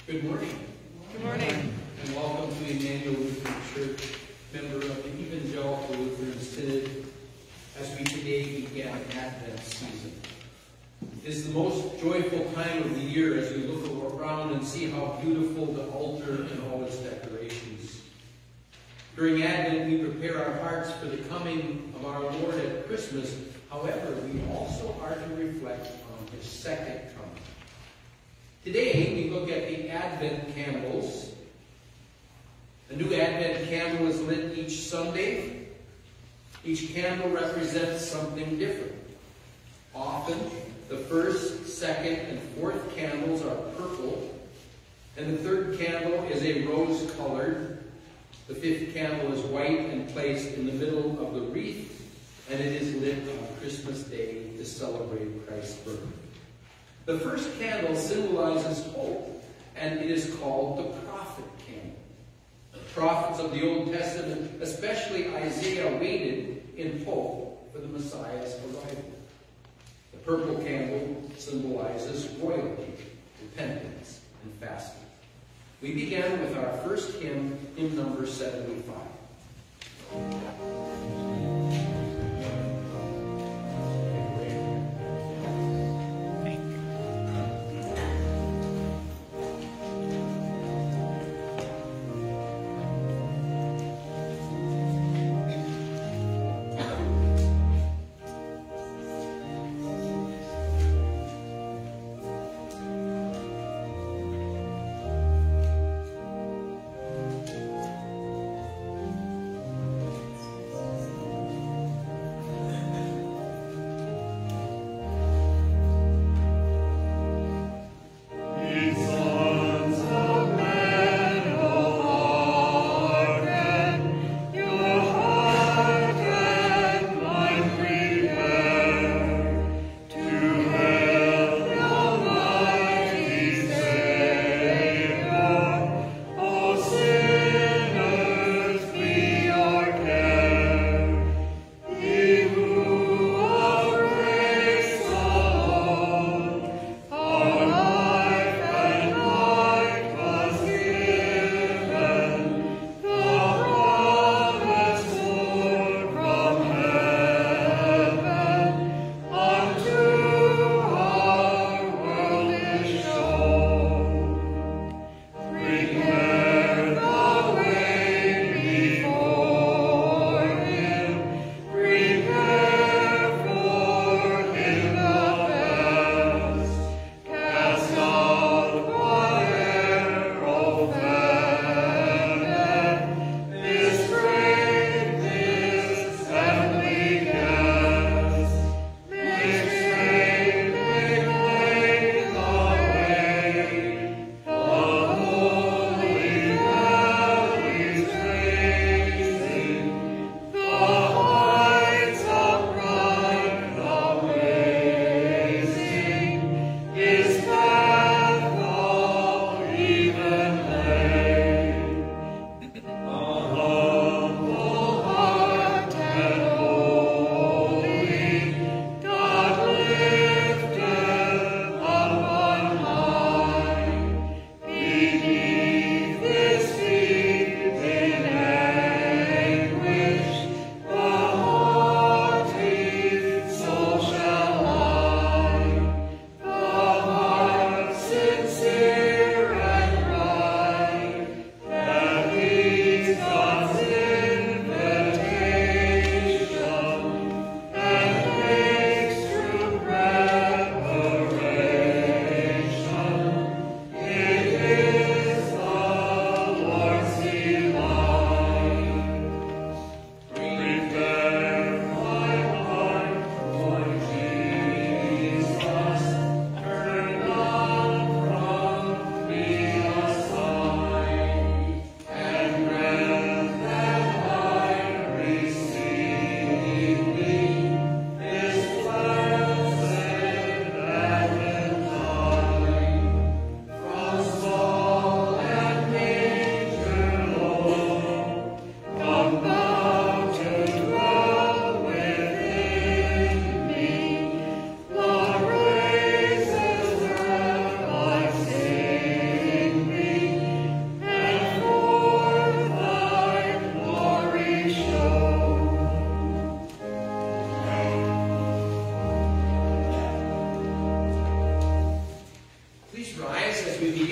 Good morning. Good morning. And welcome to Emmanuel Lutheran Church, member of the Evangelical Lutheran Synod, as we today begin Advent season. It is the most joyful time of the year as we look around and see how beautiful the altar and all its decorations. During Advent, we prepare our hearts for the coming of our Lord at Christmas. However, we also are to reflect on his second coming. Today, we look at the Advent candles. A new Advent candle is lit each Sunday. Each candle represents something different. Often, the first, second, and fourth candles are purple, and the third candle is a rose-colored. The fifth candle is white and placed in the middle of the wreath, and it is lit on Christmas Day to celebrate Christ's birth. The first candle symbolizes hope, and it is called the prophet candle. The prophets of the Old Testament, especially Isaiah, waited in hope for the Messiah's arrival. The purple candle symbolizes royalty, repentance, and fasting. We began with our first hymn, hymn number 75.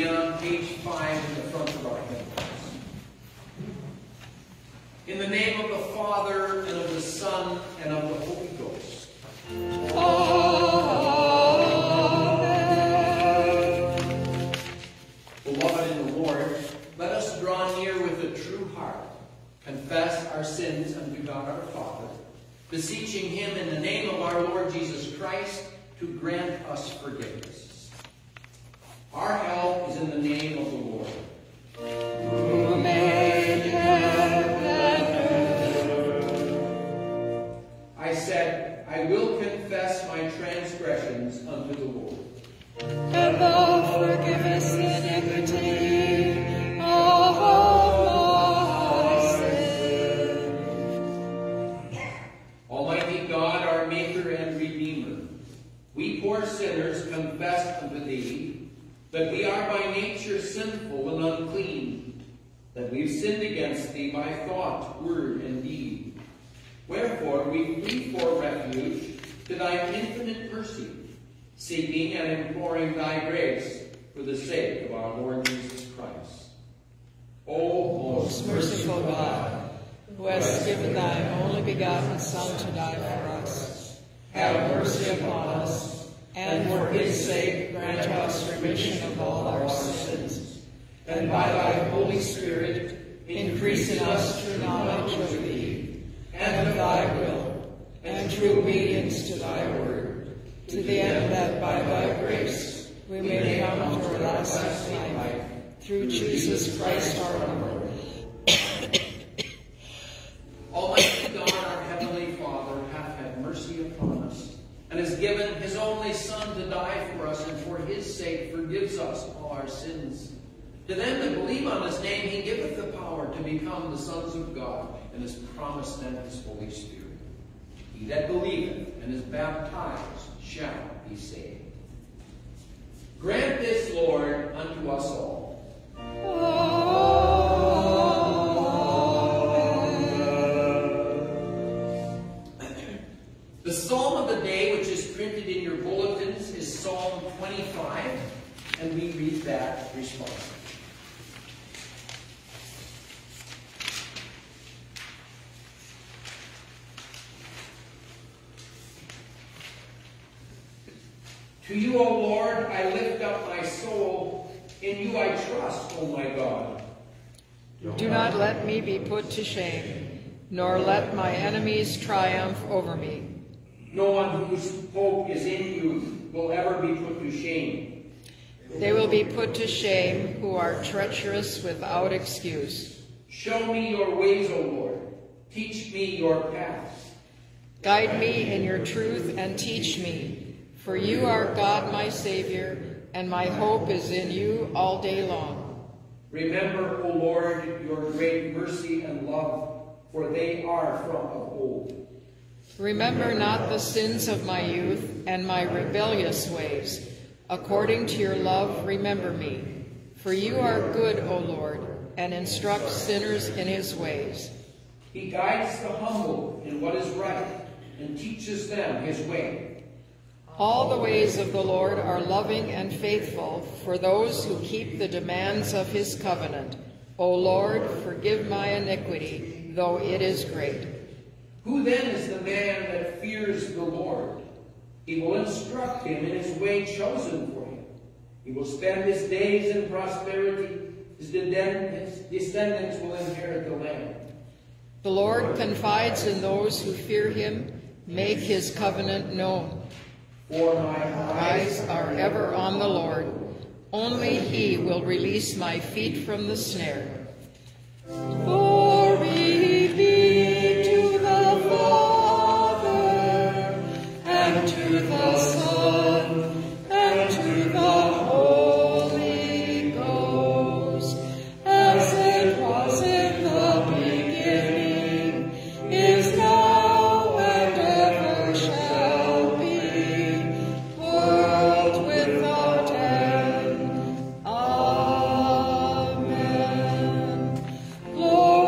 begin on page 5 in the front of our hymnals. In the name of the Father, and of the Son, and of the Holy Ghost. Amen. Beloved in the Lord, let us draw near with a true heart, confess our sins unto God our Father, beseeching him in the name of our Lord Jesus Christ to grant us forgiveness. Our help is in the name of the Lord. Who made heaven and earth. I said, I will confess my transgressions unto the Lord. And thou forgivest iniquity of my sin. Almighty God, our Maker and Redeemer, we poor sinners confess unto thee that we are by nature sinful and unclean, that we've sinned against thee by thought, word, and deed. Wherefore we flee for refuge to thy infinite mercy, seeking and imploring thy grace for the sake of our Lord Jesus Christ. O most merciful God, who hast given thy only begotten Son to die for us, have mercy upon us, and for his sake grant us remission of all our sins, and by thy Holy Spirit increase in us true knowledge of thee, and of thy will, and true obedience to thy word, to the end that by thy grace we may come to everlasting life, through Jesus Christ our Lord. Almighty God, our heavenly Father, hath had mercy upon us, and has given his only Son to die for us, and for his sake forgives us all our sins. To them that believe on his name, he giveth the power to become the sons of God, and has promised them his Holy Spirit. He that believeth and is baptized shall be saved. Grant this, Lord, unto us all. The psalm of the day, which is printed in your bulletins, is Psalm 25, and we read that responsibly. To you, O Lord, I lift up my soul. In you I trust, O my God. Do not let me be put to shame, nor let my enemies triumph over me. No one whose hope is in you will ever be put to shame. They will be put to shame who are treacherous without excuse. Show me your ways, O Lord. Teach me your paths. Guide me in your truth and teach me. For you are God, my Savior, and my hope is in you all day long. Remember, O Lord, your great mercy and love, for they are from of old. Remember not the sins of my youth and my rebellious ways. According to your love, remember me. For you are good, O Lord, and instruct sinners in his ways. He guides the humble in what is right, and teaches them his way. All the ways of the Lord are loving and faithful for those who keep the demands of his covenant. O Lord, forgive my iniquity, though it is great. Who then is the man that fears the Lord? He will instruct him in his way chosen for him. He will spend his days in prosperity. His descendants will inherit the land. The Lord confides in those who fear him. Make his covenant known. For my Eyes are ever on the Lord. Only he will release my feet from the snare. Glory be to the Father, and to the Son, and to the Holy Ghost, as it was in the beginning, is now, and ever shall be, world without end. Amen. Glory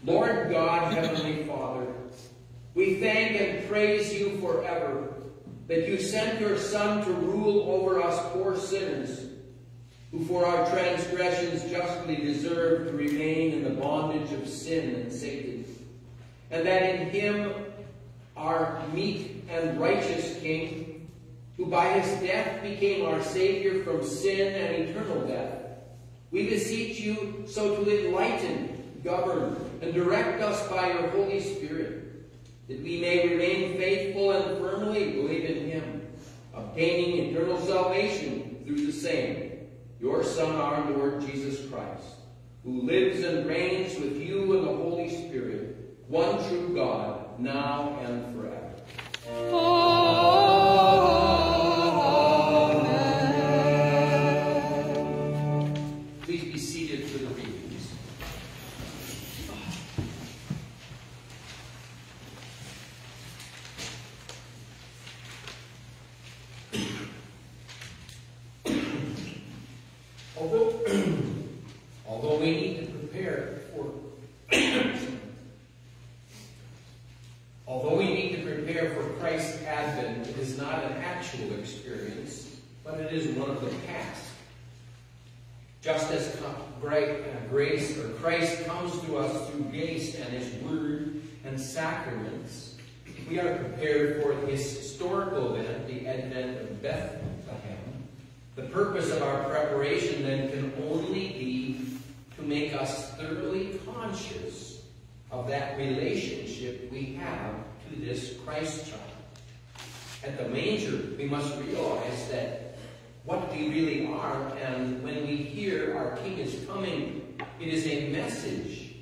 Lord God, Heavenly Father, we thank and praise you forever that you sent your Son to rule over us poor sinners, who for our transgressions justly deserve to remain in the bondage of sin and Satan, and that in him, our meek and righteous King, who by his death became our Savior from sin and eternal death, we beseech you so to enlighten, govern, and direct us by your Holy Spirit, that we may remain faithful and firmly believe in him, obtaining eternal salvation through the same, your Son, our Lord Jesus Christ, who lives and reigns with you in the Holy Spirit, one true God, now and forever. Amen. Please be seated for the readings. Although we need to prepare for Christ's advent, it is not an actual experience, but it is one of the past. Just as grace or Christ comes to us through grace and his word and sacraments, we are prepared for his historical event, the advent of Bethlehem. The purpose of our preparation then can only be to make us thoroughly conscious of that relationship we have to this Christ child. At the manger, we must realize that what we really are, and when we hear our King is coming, it is a message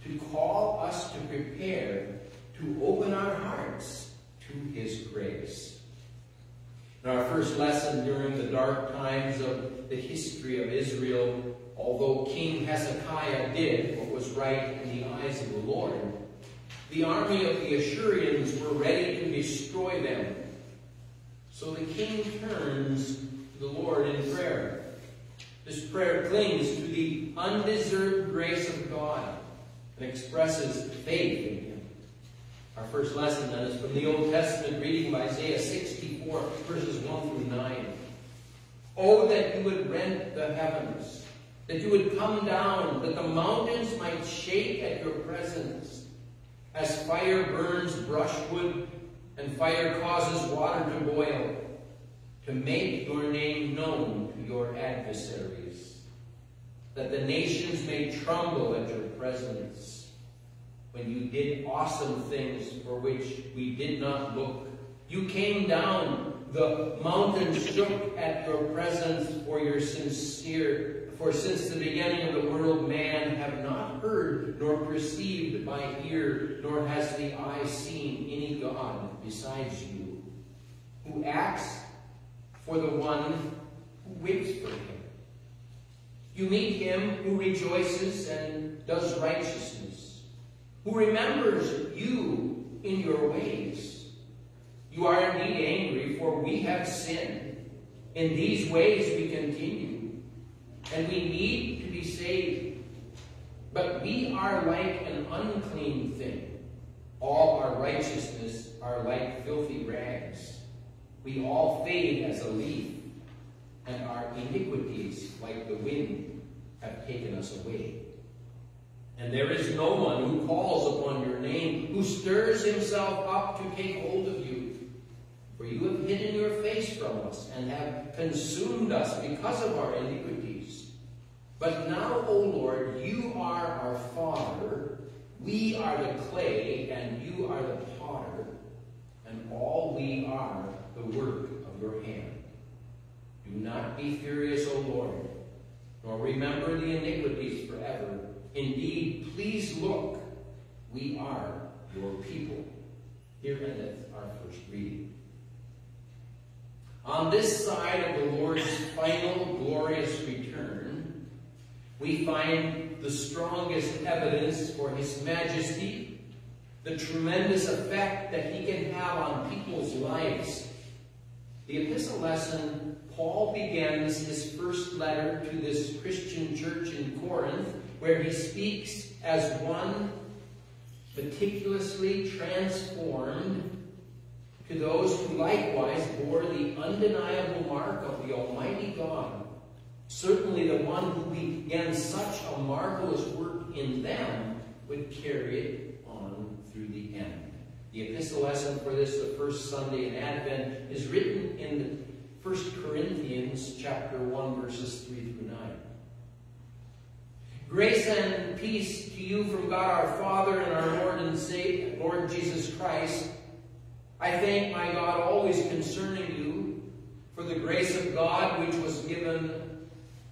to call us to prepare, to open our hearts to his grace. In our first lesson during the dark times of the history of Israel, although King Hezekiah did what was right in the eyes of the Lord, the army of the Assyrians were ready to destroy them. So the king turns to the Lord in prayer. This prayer clings to the undeserved grace of God and expresses faith in him. Our first lesson then is from the Old Testament, reading by Isaiah 64, verses 1 through 9. Oh, that you would rend the heavens, that you would come down, that the mountains might shake at your presence. As fire burns brushwood, and fire causes water to boil, to make your name known to your adversaries, that the nations may tremble at your presence. When you did awesome things for which we did not look, you came down, the mountains shook at your presence, for since the beginning of the world man have not heard nor perceived by ear, nor has the eye seen any God besides you, who acts for the one who waits for him. You meet him who rejoices and does righteousness, who remembers you in your ways. You are indeed angry, for we have sinned. In these ways we continue, and we need to be saved. But we are like an unclean thing. All our righteousness are like filthy rags. We all fade as a leaf, and our iniquities, like the wind, have taken us away. And there is no one who calls upon your name, who stirs himself up to take hold of you. For you have hidden your face from us, and have consumed us because of our iniquities. But now, O Lord, you are our Father, we are the clay, and you are the potter, and all we are the work of your hand. Do not be furious, O Lord, nor remember the iniquities forever. Indeed, please look, we are your people. Here endeth our first reading. On this side of the Lord's final glorious return, we find the strongest evidence for his majesty, the tremendous effect that he can have on people's lives. The epistle lesson, Paul begins his first letter to this Christian church in Corinth, where he speaks as one meticulously transformed to those who likewise bore the undeniable mark of the Almighty God. Certainly the one who began such a marvelous work in them would carry it on through the end. The epistle lesson for this, the first Sunday in Advent, is written in 1 Corinthians chapter 1, verses 3 through 9. Grace and peace to you from God our Father and our Lord and Savior, Lord Jesus Christ. I thank my God always concerning you for the grace of God which was given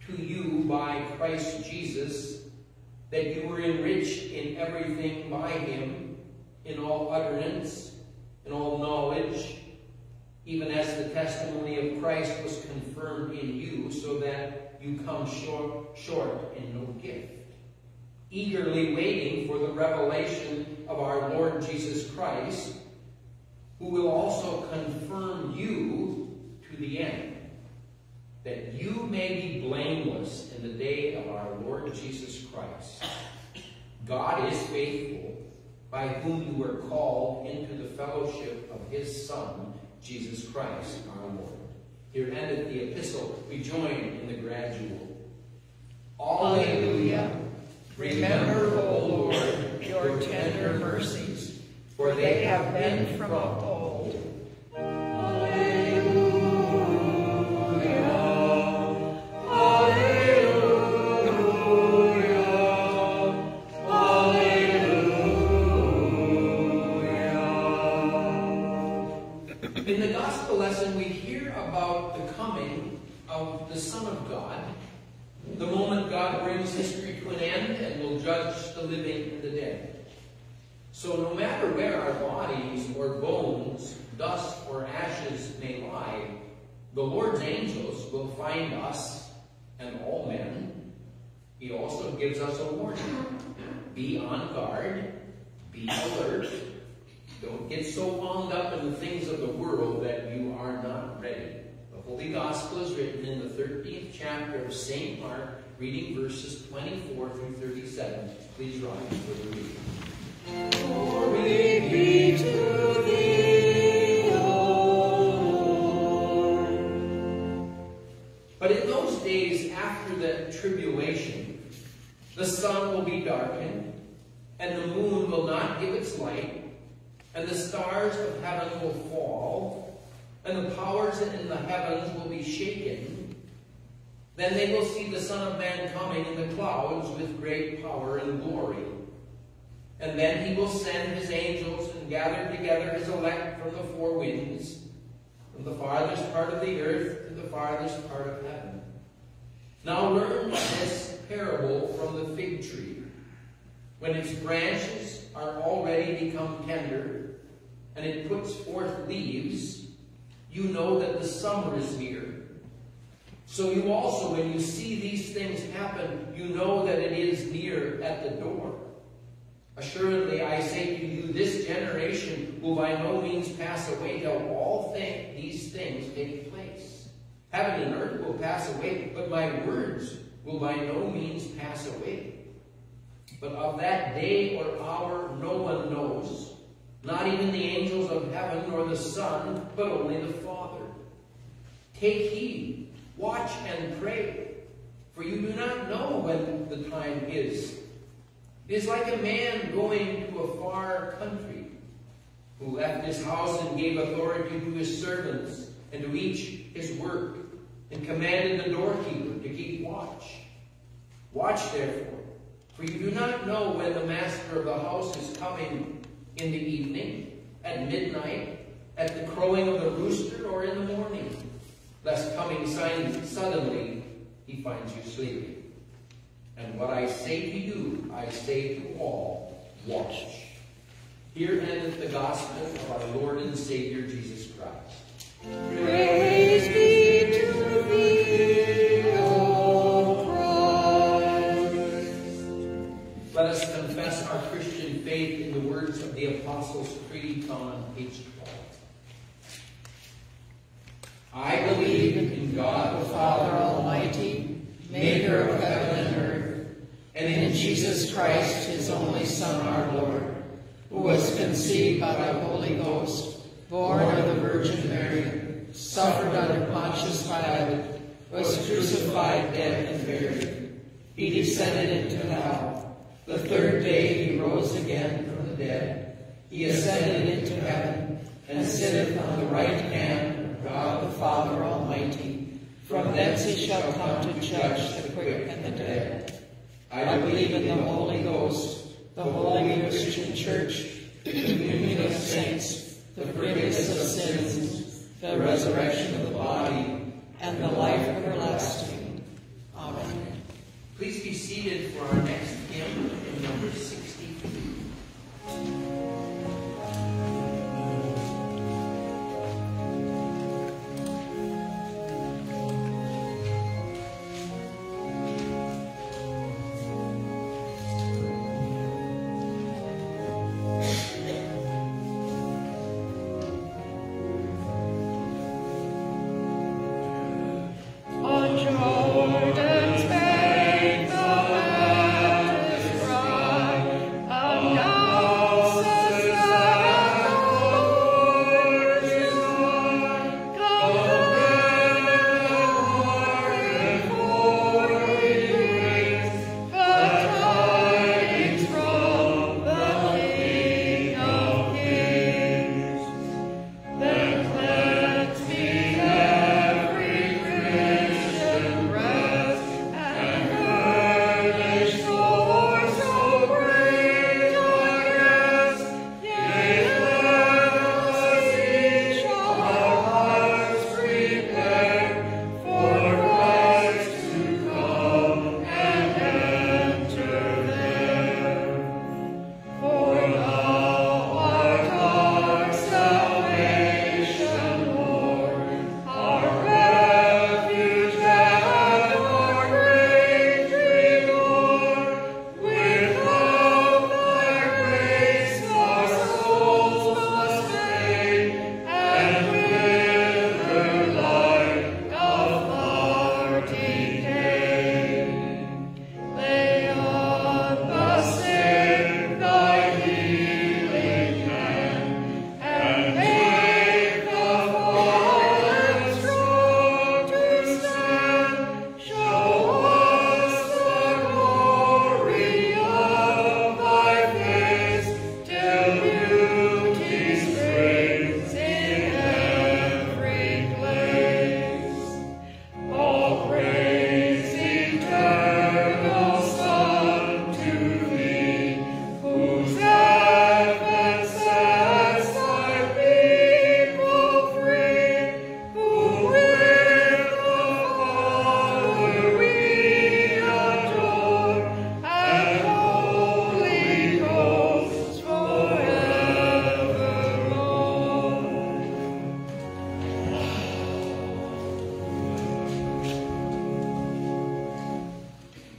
to you by Christ Jesus, that you were enriched in everything by him, in all utterance, in all knowledge, even as the testimony of Christ was confirmed in you, so that you come short in no gift, eagerly waiting for the revelation of our Lord Jesus Christ, who will also confirm you to the end, that you may be blameless in the day of our Lord Jesus Christ. God is faithful, by whom you were called into the fellowship of his Son, Jesus Christ our Lord. Here endeth the epistle. We join in the gradual. Alleluia. Remember, O Lord, your tender mercies, for they have been from of old. In the gospel lesson, we hear about the coming of the Son of God, the moment God brings history to an end and will judge the living and the dead. So no matter where our bodies or bones, dust or ashes may lie, the Lord's angels will find us and all men. He also gives us a warning. Be on guard, be alert. Don't get so wound up in the things of the world that you are not ready. The Holy Gospel is written in the 13th chapter of St. Mark, reading verses 24 through 37. Please rise for the reading. Glory be to thee, O Lord. But in those days after the tribulation, the sun will be darkened, and the moon will not give its light, and the stars of heaven will fall, and the powers in the heavens will be shaken. Then they will see the Son of Man coming in the clouds with great power and glory. And then he will send his angels and gather together his elect from the four winds, from the farthest part of the earth to the farthest part of heaven. Now learn this parable from the fig tree. When its branches are already become tender, and it puts forth leaves, you know that the summer is near. So you also, when you see these things happen, you know that it is near at the door. Assuredly, I say to you, this generation will by no means pass away till all these things take place. Heaven and earth will pass away, but my words will by no means pass away. But of that day or hour no one knows, not even the angels of heaven nor the Son, but only the Father. Take heed, watch and pray, for you do not know when the time is. It is like a man going to a far country, who left his house and gave authority to his servants, and to each his work, and commanded the doorkeeper to keep watch. Watch therefore, for you do not know when the master of the house is coming, in the evening, at midnight, at the crowing of the rooster, or in the morning, lest coming suddenly he finds you sleeping. And what I say to you, I say to all, watch. Here endeth the gospel of our Lord and Savior Jesus Christ. Praise be to thee, O Christ. Let us confess our Christian faith in the words of the Apostles' Creed found on page 12. I believe in God the Father Almighty, maker of heaven and earth, and in Jesus Christ, his only Son, our Lord, who was conceived by the Holy Ghost, born of the Virgin Mary, suffered under Pontius Pilate, was crucified, dead, and buried. He descended into hell. The third day he rose again from the dead. He ascended into heaven, and sitteth on the right hand of God the Father Almighty. From thence he shall come to judge the quick and the dead. I believe in the Holy Ghost, the holy Christian Church, the communion of saints, the forgiveness of sins, the resurrection of the body, and the life everlasting. Amen. Please be seated for our next hymn in number 63.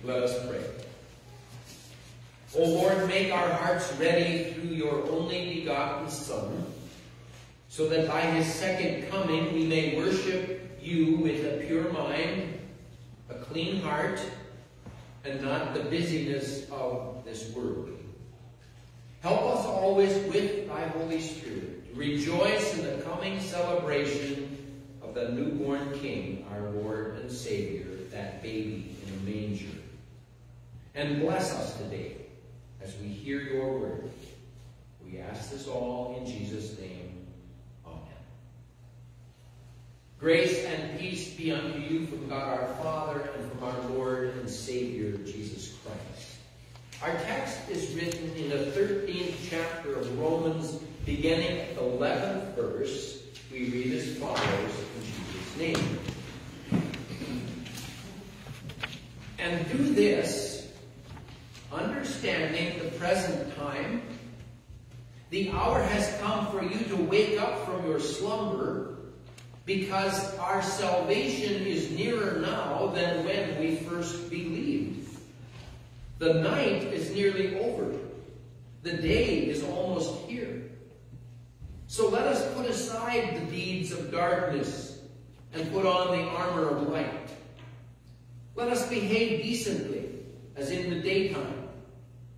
Let us pray. O Lord, make our hearts ready through your only begotten Son, so that by his second coming we may worship you with a pure mind, a clean heart, and not the busyness of this world. Help us always with thy Holy Spirit to rejoice in the coming celebration of the newborn King, our Lord and Savior, that baby in a manger. And bless us today as we hear your word. We ask this all in Jesus' name. Amen. Grace and peace be unto you from God our Father and from our Lord and Savior, Jesus Christ. Our text is written in the 13th chapter of Romans, beginning at the 11th verse. We read as follows in Jesus' name. And do this, understanding the present time, the hour has come for you to wake up from your slumber, because our salvation is nearer now than when we first believed. The night is nearly over. The day is almost here. So let us put aside the deeds of darkness and put on the armor of light. Let us behave decently, as in the daytime,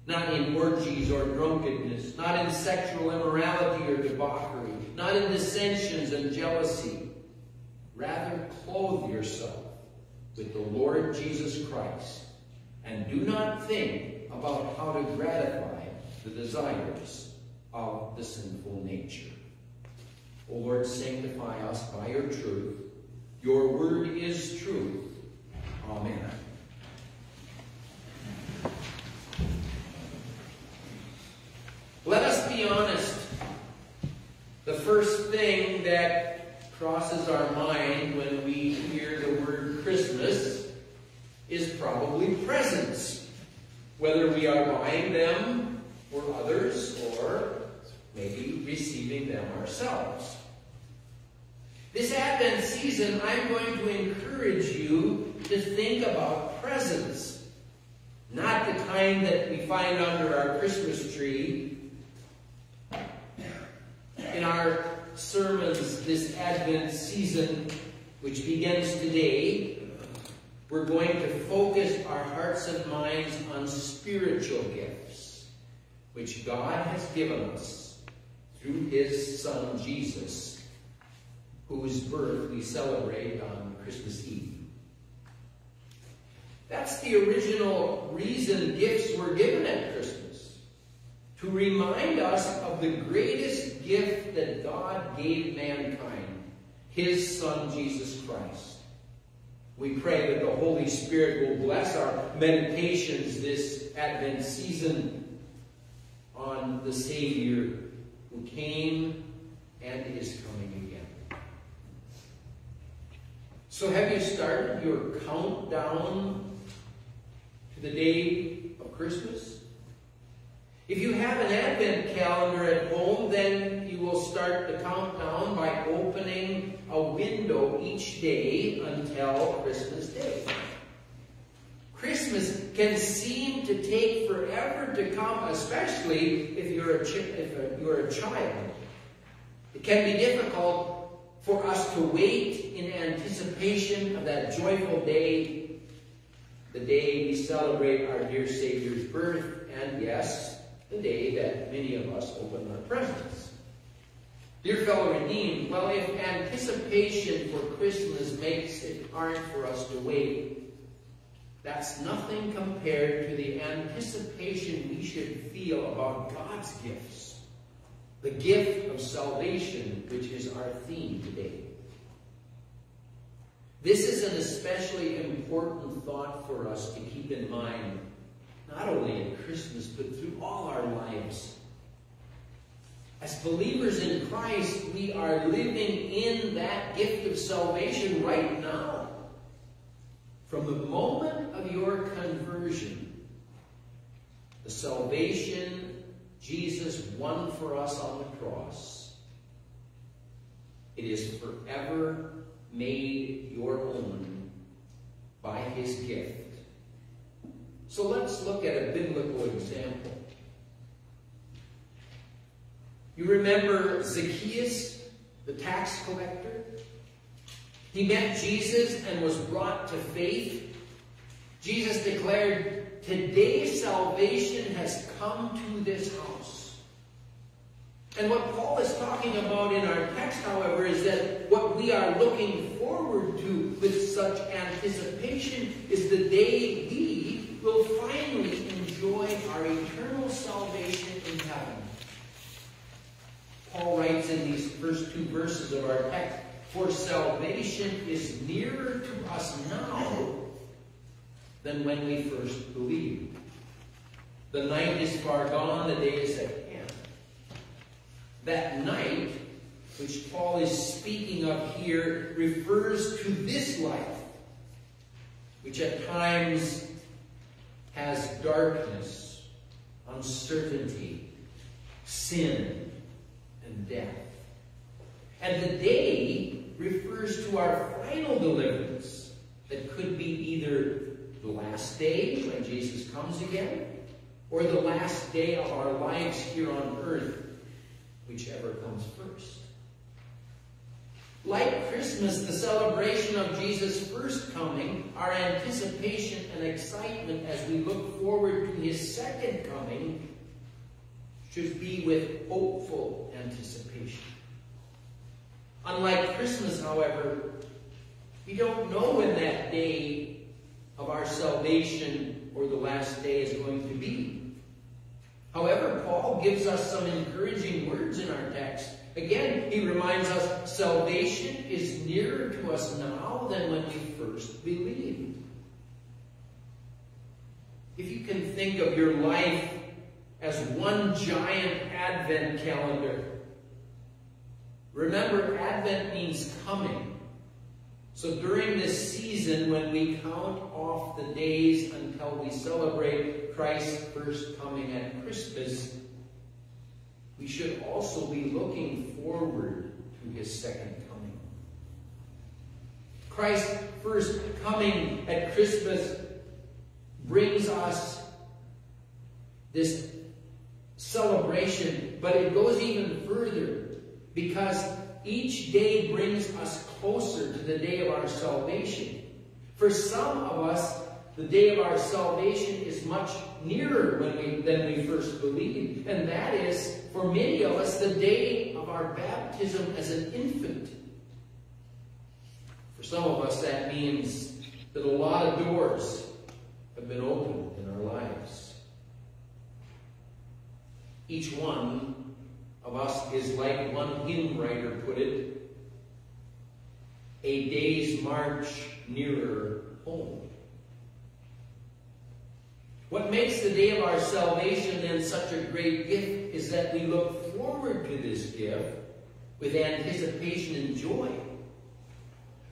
not in orgies or drunkenness, not in sexual immorality or debauchery, not in dissensions and jealousy. Rather, clothe yourself with the Lord Jesus Christ, and do not think about how to gratify the desires of the sinful nature. O Lord, sanctify us by your truth. Your word is truth. Amen. Let us be honest. The first thing that crosses our mind when we hear the word Christmas is probably presents, whether we are buying them for others or maybe receiving them ourselves. This Advent season, I'm going to encourage you to think about presents, not the kind that we find under our Christmas tree. In our sermons this Advent season, which begins today, we're going to focus our hearts and minds on spiritual gifts, which God has given us through his Son, Jesus, whose birth we celebrate on Christmas Eve. That's the original reason gifts were given at Christmas, to remind us of the greatest gift that God gave mankind, his Son, Jesus Christ. We pray that the Holy Spirit will bless our meditations this Advent season on the Savior who came and is coming again. So have you started your countdown to the day of Christmas? If you have an Advent calendar at home, then you will start the countdown by opening a window each day until Christmas Day. Christmas can seem to take forever to come, especially if you're a child. It can be difficult for us to wait in anticipation of that joyful day, the day we celebrate our dear Savior's birth, and yes, the day that many of us open our presents. Dear fellow redeemed, well, if anticipation for Christmas makes it hard for us to wait, that's nothing compared to the anticipation we should feel about God's gifts. The gift of salvation, which is our theme today. This is an especially important thought for us to keep in mind, not only at Christmas, but through all our lives. As believers in Christ, we are living in that gift of salvation right now. From the moment of your conversion, the salvation Jesus won for us on the cross, it is forever made your own by his gift. So let's look at a biblical example. You remember Zacchaeus, the tax collector? He met Jesus and was brought to faith. Jesus declared, "Today salvation has come to this house." And what Paul is talking about in our text, however, is that what we are looking forward to with such anticipation is the day we will finally enjoy our eternal salvation in heaven. Paul writes in these first two verses of our text, "For salvation is nearer to us now than when we first believed. The night is far gone, the day is at hand." That night, which Paul is speaking of here, refers to this life, which at times has darkness, uncertainty, sin, and death. And the day refers to our final deliverance that could be either the last day when Jesus comes again, or the last day of our lives here on earth, whichever comes first. Like Christmas, the celebration of Jesus' first coming, our anticipation and excitement as we look forward to his second coming should be with hopeful anticipation. Unlike Christmas, however, we don't know when that day of our salvation or the last day is going to be. However, Paul gives us some encouraging words in our text. Again, he reminds us salvation is nearer to us now than when we first believed. If you can think of your life as one giant Advent calendar, remember, Advent means coming. So during this season, when we count off the days until we celebrate Christ's first coming at Christmas, we should also be looking forward to his second coming. Christ's first coming at Christmas brings us this celebration, but it goes even further, because each day brings us closer to the day of our salvation. For some of us, the day of our salvation is much nearer than we first believed. And that is, for many of us, the day of our baptism as an infant. For some of us, that means that a lot of doors have been opened in our lives. Each one of us is, like one hymn writer put it, a day's march nearer home. What makes the day of our salvation then such a great gift is that we look forward to this gift with anticipation and joy.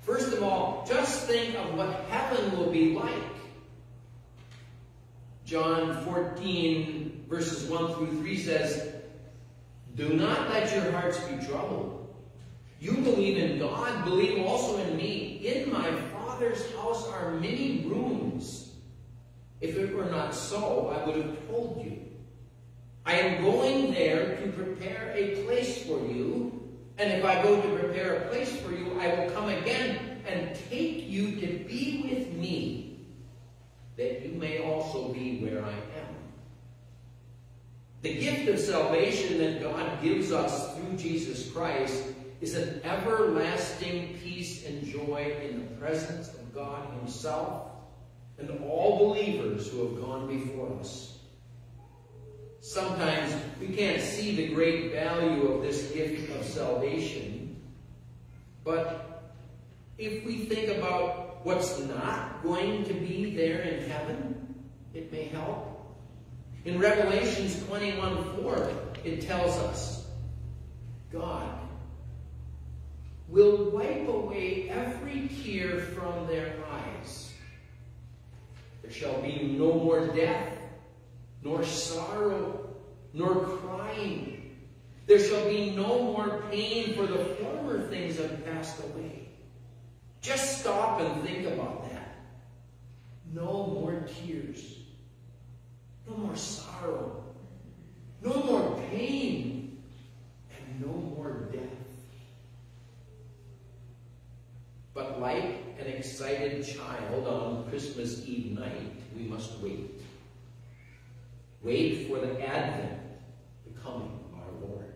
First of all, just think of what heaven will be like. John 14, verses 1 through 3 says, "Do not let your hearts be troubled. You believe in God, believe also in me. In my Father's house are many rooms. If it were not so, I would have told you. I am going there to prepare a place for you. And if I go to prepare a place for you, I will come again and take you to be with me, that you may also be where I am." The gift of salvation that God gives us through Jesus Christ is an everlasting peace and joy in the presence of God himself and all believers who have gone before us. Sometimes we can't see the great value of this gift of salvation, but if we think about what's not going to be there in heaven, it may help. In Revelations 21:4, it tells us, God will wipe away every tear from their eyes. There shall be no more death, nor sorrow, nor crying. There shall be no more pain, for the former things have passed away. Just stop and think about that. No more tears. No more sorrow. No more pain. And no more death. But like an excited child on Christmas Eve night, we must wait. Wait for the advent, the coming of our Lord.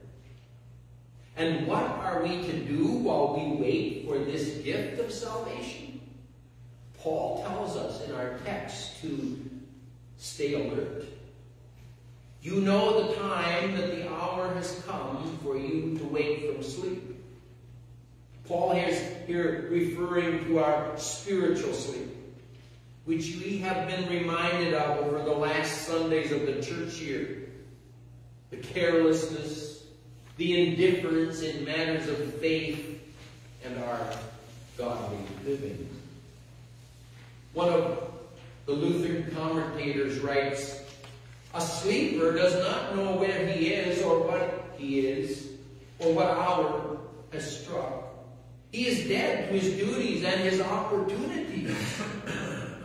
And what are we to do while we wait for this gift of salvation? Paul tells us in our text to stay alert. You know the time that the hour has come for you to wake from sleep. Paul is here referring to our spiritual sleep, which we have been reminded of over the last Sundays of the church year. The carelessness, the indifference in matters of faith, and our godly living. One of the Lutheran commentators writes, "A sleeper does not know where he is or what he is, or what hour has struck. He is dead to his duties and his opportunities.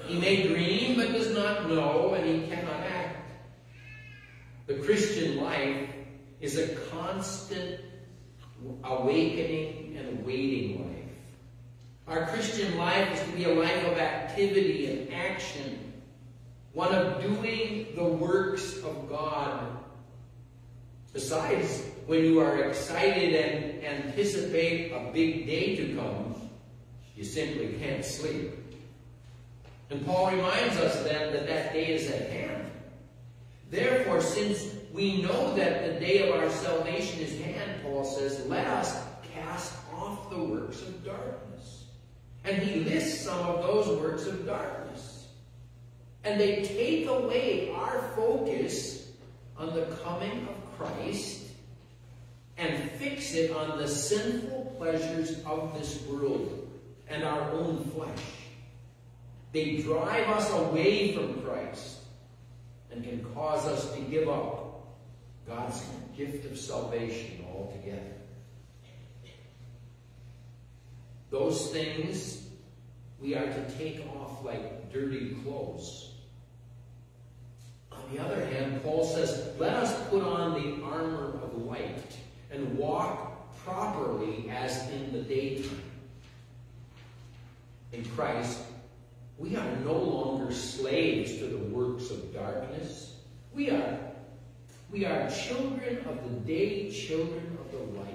He may dream but does not know, and he cannot act." The Christian life is a constant awakening and waiting life. Our Christian life is to be a life of activity and action, one of doing the works of God. Besides, when you are excited and anticipate a big day to come, you simply can't sleep. And Paul reminds us then that that day is at hand. Therefore, since we know that the day of our salvation is at hand, Paul says, let us cast off the works of darkness. And he lists some of those works of darkness. And they take away our focus on the coming of Christ and fix it on the sinful pleasures of this world and our own flesh. They drive us away from Christ and can cause us to give up God's gift of salvation altogether. Those things we are to take off like dirty clothes. On the other hand, Paul says, let us put on the armor of light and walk properly as in the daytime. In Christ, we are no longer slaves to the works of darkness. We are children of the day, children of the light.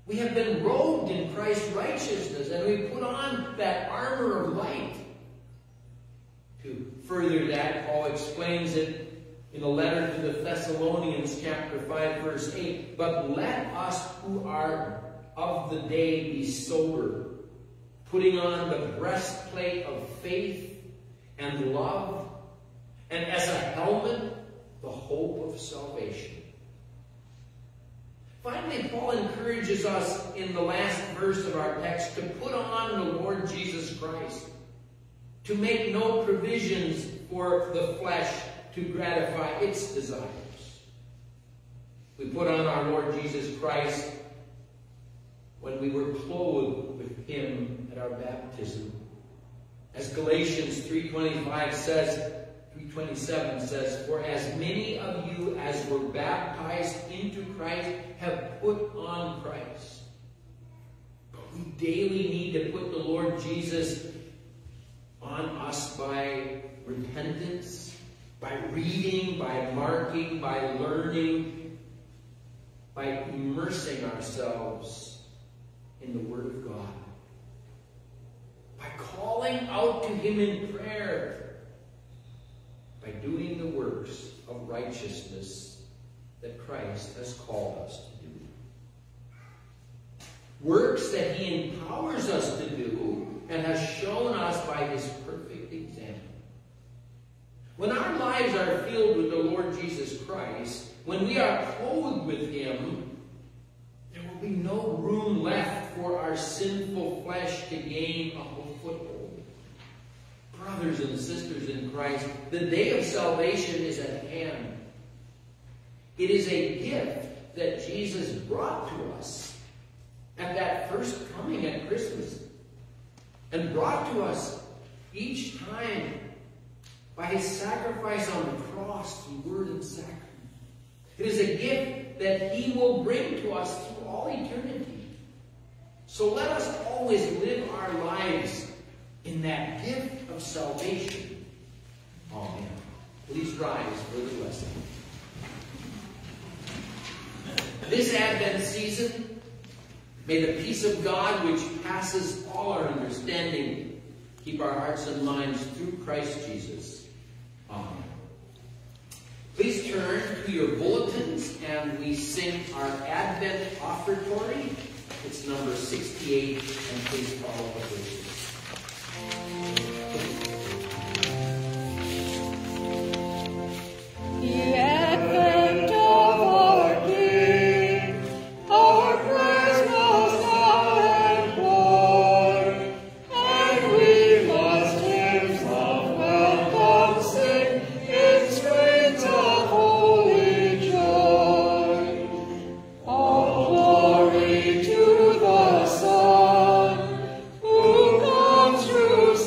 We have been robed in Christ's righteousness, and we put on that armor of light. To further that, Paul explains it in a letter to the Thessalonians, chapter 5, verse 8. But let us who are of the day be sober, putting on the breastplate of faith and love, and as a helmet, the hope of salvation. Finally, Paul encourages us in the last verse of our text to put on the Lord Jesus Christ, to make no provisions for the flesh to gratify its desires. We put on our Lord Jesus Christ when we were clothed with him at our baptism. As Galatians 3:27 says, for as many of you as were baptized into Christ have put on Christ. But we daily need to put the Lord Jesus on us by repentance, by reading, by marking, by learning, by immersing ourselves in the Word of God, by calling out to him in prayer, by doing the works of righteousness that Christ has called us to do. Works that he empowers us to do and has shown us by his perfect example. When our lives are filled with the Lord Jesus Christ, when we are clothed with him, there will be no room left for our sinful flesh to gain a foothold. Brothers and sisters in Christ, the day of salvation is at hand. It is a gift that Jesus brought to us at that first coming at Christmas, and brought to us each time by his sacrifice on the cross through word and sacrament. It is a gift that he will bring to us through all eternity. So let us always live our lives in that gift of salvation. Amen. Please rise for the blessing. This Advent season, may the peace of God, which passes all our understanding, keep our hearts and minds through Christ Jesus. Amen. Please turn to your bulletins and we sing our Advent offertory. It's number 68, and please follow the verses. The advent of our King, our prayers must now employ, and we must hymns of welcome sing in strains of holy joy. All glory to the Son, who comes through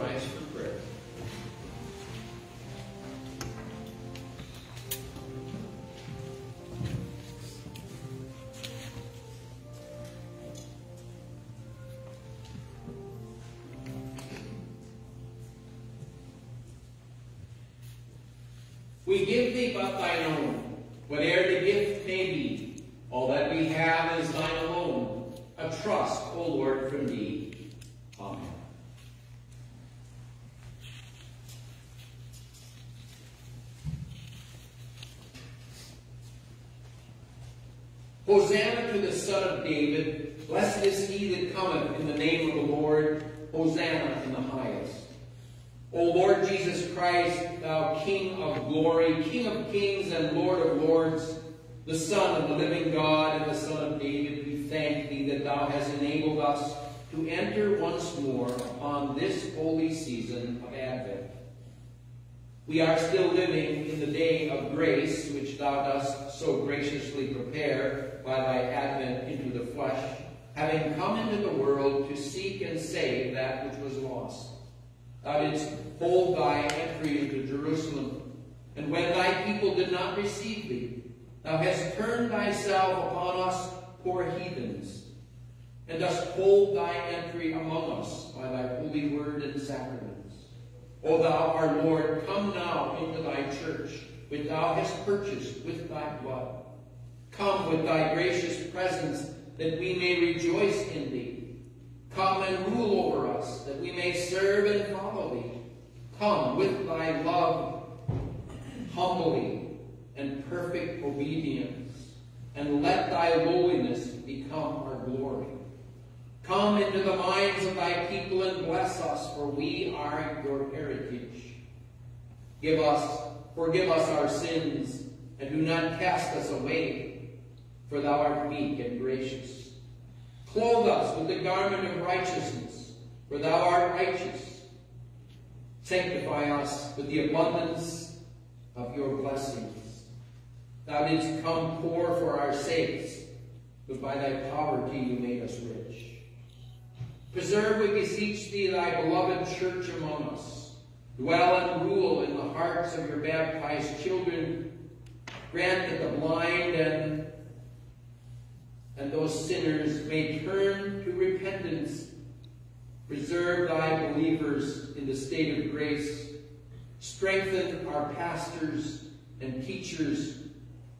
rise for prayer. We give thee but thine own, whate'er the gift may be. All that we have is thine alone, a trust, O Lord, from thee. Amen. Hosanna to the Son of David. Blessed is he that cometh in the name of the Lord. Hosanna in the highest. O Lord Jesus Christ, thou King of glory, King of kings and Lord of lords, the Son of the living God and the Son of David, we thank thee that thou hast enabled us to enter once more upon this holy season of Advent. We are still living in the day of grace, which thou dost so graciously prepare by thy advent into the flesh, having come into the world to seek and save that which was lost. Thou didst hold thy entry into Jerusalem, and when thy people did not receive thee, thou hast turned thyself upon us poor heathens, and dost hold thy entry among us by thy holy word and sacraments. O thou, our Lord, come now into thy church, which thou hast purchased with thy blood. Come with thy gracious presence, that we may rejoice in thee. Come and rule over us, that we may serve and follow thee. Come with thy love, humbly and perfect obedience, and let thy lowliness become our glory. Come into the minds of thy people and bless us, for we are your heritage. Forgive us our sins, and do not cast us away, for thou art meek and gracious. Clothe us with the garment of righteousness, for thou art righteous. Sanctify us with the abundance of your blessings. Thou didst come poor for our sakes, but by thy poverty you made us rich. Preserve, we beseech thee, thy beloved church among us. Dwell and rule in the hearts of your baptized children. Grant that the blind and those sinners may turn to repentance. Preserve thy believers in the state of grace. Strengthen our pastors and teachers,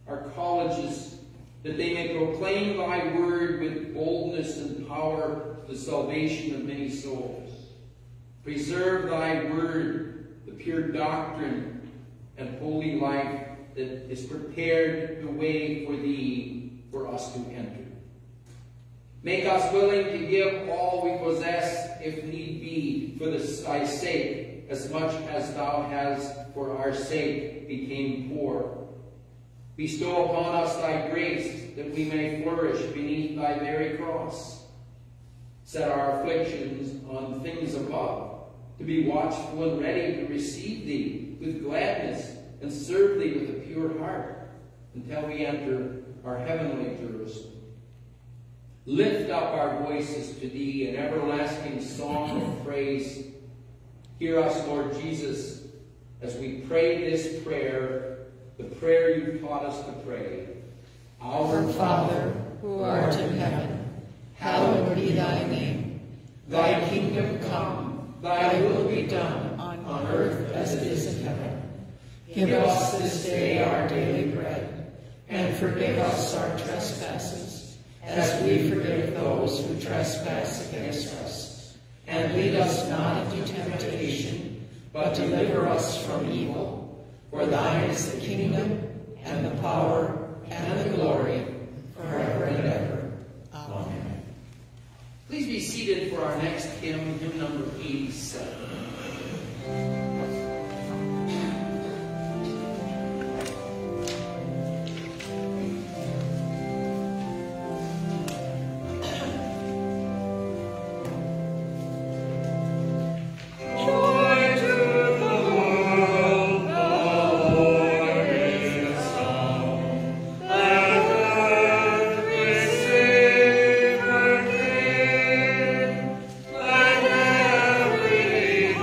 our colleges, that they may proclaim thy word with boldness and power to the salvation of many souls. Preserve thy word, the pure doctrine and holy life that is prepared the way for thee, for us to enter. Make us willing to give all we possess, if need be, for thy sake, as much as thou hast for our sake became poor. Bestow upon us thy grace, that we may flourish beneath thy very cross. Set our afflictions on things above, to be watchful and ready to receive thee with gladness and serve thee with a pure heart, until we enter our heavenly Jerusalem. Lift up our voices to thee in everlasting song of praise. Hear us, Lord Jesus, as we pray this prayer, the prayer you taught us to pray. Our Father, who art in heaven, hallowed be thy name. Thy kingdom come, thy will be done, on earth as it is in heaven. Give us this day our daily bread, and forgive us our trespasses, as we forgive those who trespass against us. And lead us not into temptation, but deliver us from evil. For thine is the kingdom, and the power, and the glory, forever and ever. Amen. Please be seated for our next hymn, hymn number 87. Let every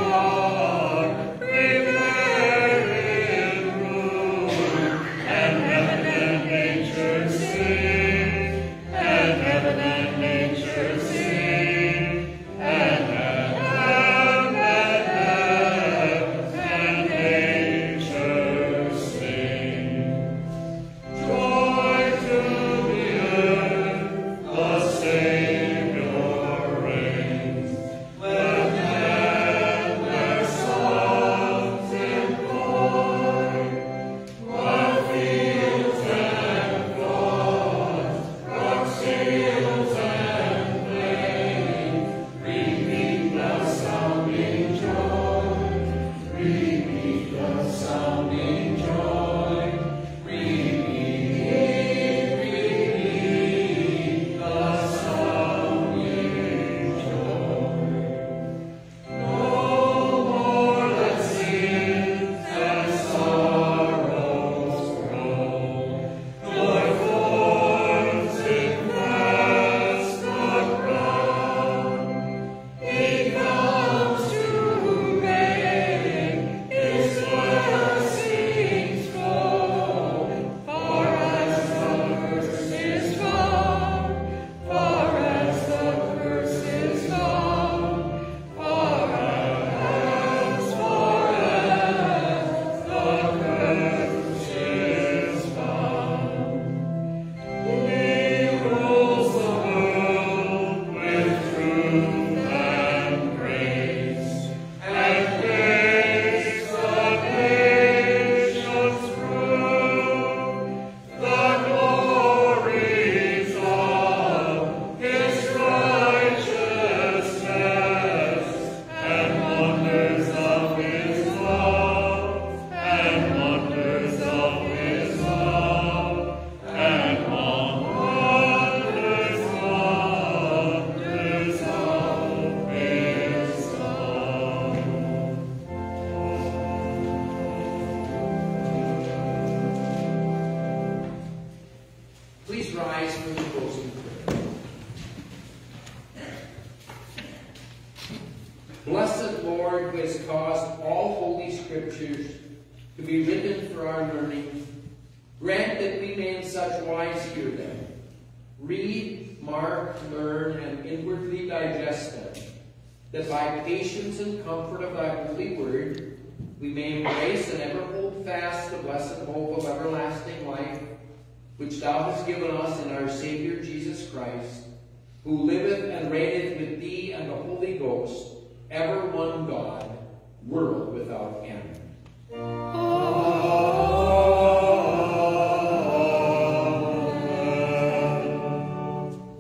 Scriptures to be written for our learning. Grant that we may in such wise hear them, read, mark, learn, and inwardly digest them, that by patience and comfort of thy holy word we may embrace and ever hold fast the blessed hope of everlasting life, which thou hast given us in our Savior Jesus Christ, who liveth and reigneth with thee and the Holy Ghost, ever one God, world without end.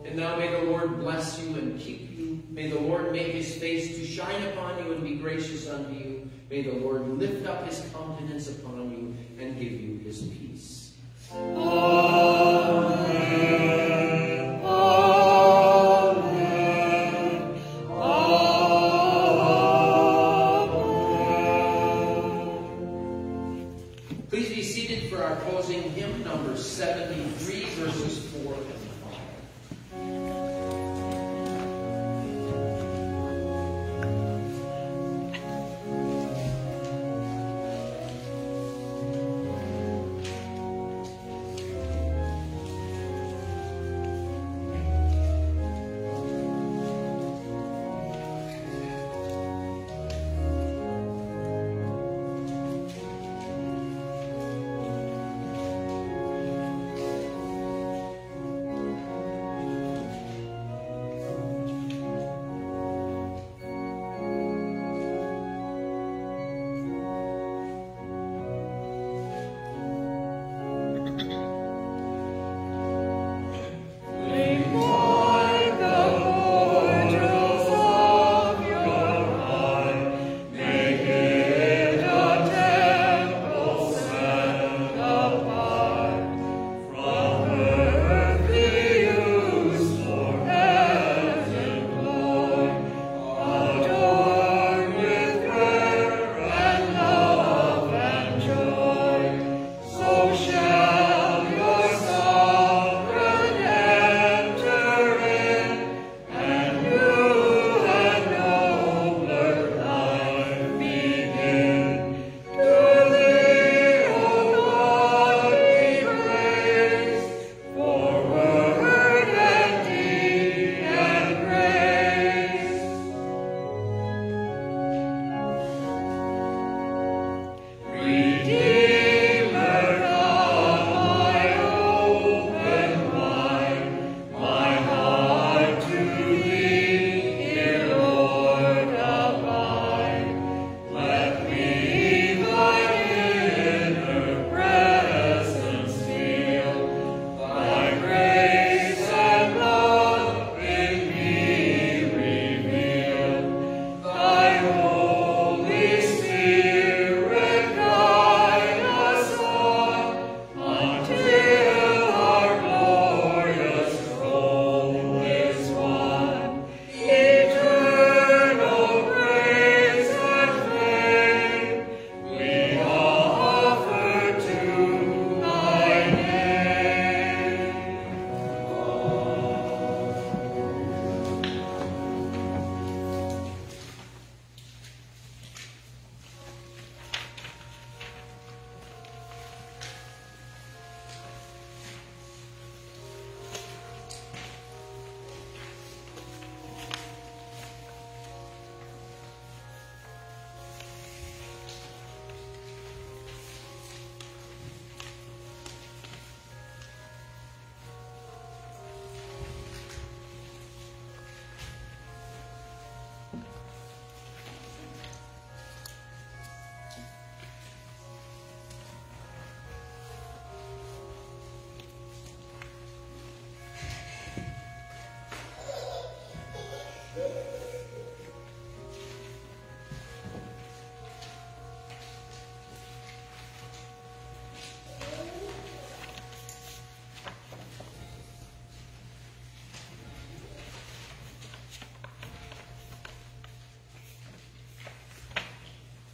And now may the Lord bless you and keep you. May the Lord make his face to shine upon you and be gracious unto you. May the Lord lift up his countenance upon you and give you his peace. Amen. Amen. Amen. Please be seated for our closing hymn, number 73, verses 4 and